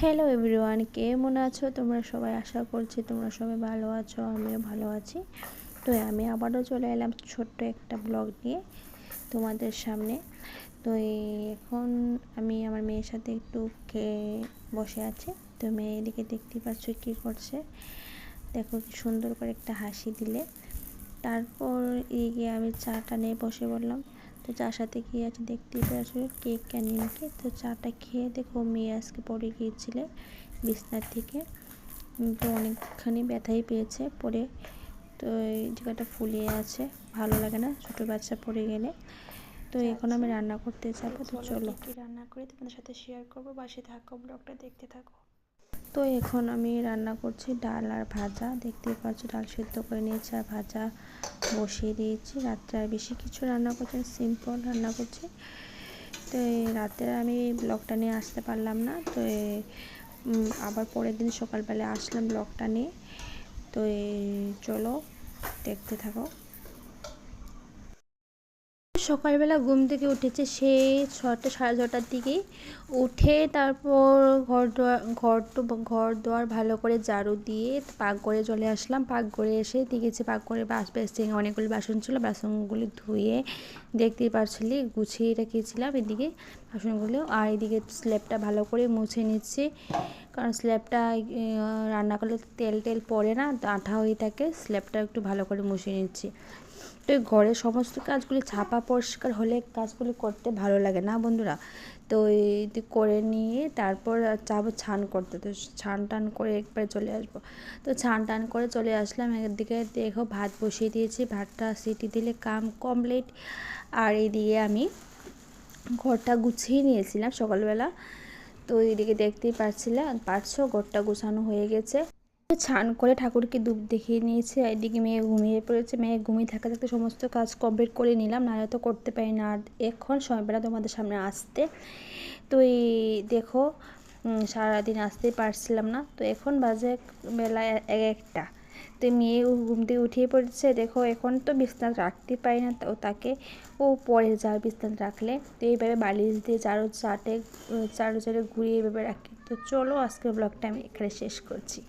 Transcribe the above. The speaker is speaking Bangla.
হ্যালো এভরিওয়ান, কেমন আছো তোমরা সবাই? আশা করছি তোমরা সবাই ভালো আছো, আমিও ভালো আছি। তো আমি আবারও চলে এলাম ছোট্ট একটা ব্লগ নিয়ে তোমাদের সামনে। তো এখন আমি আমার মেয়ের সাথে একটু বসে আছি। তো মেয়ে এদিকে দেখতে পাচ্ছ কী করছে, দেখো কি সুন্দর করে একটা হাসি দিলে। তারপর এদিকে আমি চাটা নিয়ে বসে পড়লাম। তো চার সাথে কী আছে দেখতেই পাচ্ছ, কেক নিমকে। তো চাটা খেয়ে দেখো মেয়ে আজকে পড়ে গিয়েছিলে বিছনার থেকে। তো অনেকখানি ব্যথাই পেয়েছে পড়ে। তো এই জায়গাটা ফুলিয়ে আছে, ভালো লাগে না ছোটো বাচ্চা পড়ে গেলে। তো এখন আমি রান্না করতে যাবো। তো চলো কি রান্না করে তোমাদের সাথে শেয়ার করবো, বাসে থাকো, ব্লগটা দেখতে থাকো। তো এখন আমি রান্না করছি ডাল আর ভাজা। দেখতেই পাচ্ছ ডাল সিদ্ধ করে নিয়েছি আর ভাজা বসিয়ে দিয়েছি। রাত্রে আর বেশি কিছু রান্না করছি, সিম্পল রান্না করছি। তো রাতে আমি ব্লগটা নিয়ে আসতে পারলাম না। তো আবার পরের দিন সকালবেলা আসলাম ব্লগটা নিয়ে। তো চলো দেখতে থাকো। সকালবেলা ঘুম থেকে উঠেছে সেই 6টা সাড়ে 6টার দিকেই উঠে, তারপর ঘর দোয়ার ভালো করে ঝাড়ু দিয়ে পাকঘরে চলে আসলাম। পাকঘরে এসে দেখেছি পাকঘরে বেসিনে অনেকগুলি বাসন ছিল, বাসনগুলি ধুয়ে দেখতেই পারছিলি গুছিয়ে রেখেছিলাম এদিকে বাসনগুলো। আর এদিকে স্ল্যাবটা ভালো করে মুছে নিচ্ছি, কারণ স্ল্যাবটা রান্না করলে তেল পড়ে না, আঠা হয়ে থাকে। স্ল্যাবটা একটু ভালো করে মুছে নিচ্ছি। তো ঘরের সমস্ত কাজগুলি ছাপা পরিষ্কার হলে কাজগুলি করতে ভালো লাগে না বন্ধুরা। তো এই করে নিয়ে তারপর যাবো ছান করতে। তো ছান টান করে একবারে চলে আসবো। তো ছান টান করে চলে আসলাম। একদিকে দেখো ভাত বসিয়ে দিয়েছি, ভাতটা সিটি দিলে কাম কমপ্লিট। আর এইদিকে আমি ঘরটা গুছিয়ে নিয়েছিলাম সকালবেলা। তো এইদিকে দেখতেই পারছো ঘরটা গুছানো হয়ে গেছে। ছান করে ঠাকুরকে ধূপ দেখিয়ে নিয়েছে। এদিকে মেয়ে ঘুমিয়ে পড়েছে। মেয়ে ঘুমিয়ে থাকতে থাকতে সমস্ত কাজ কমপ্লিট করে নিলাম, নাহলে তো করতে পারি না। আর এখন সময়বেলা তোমাদের সামনে আসতে, তো এই দেখো সারাদিন আসতেই পারছিলাম না। তো এখন বাজে বেলা 1টা। তো মেয়ে ঘুম থেকে উঠিয়ে পড়েছে। দেখো এখন তো বিছনা রাখতে পারি না, তো তাকে পরে যায় বিছনা রাখলে। তো এইভাবে বালিশ দিয়ে চারো চারে ঘুরিয়ে এইভাবে রাখি। তো চলো আজকের ব্লগটা আমি এখানে শেষ করছি।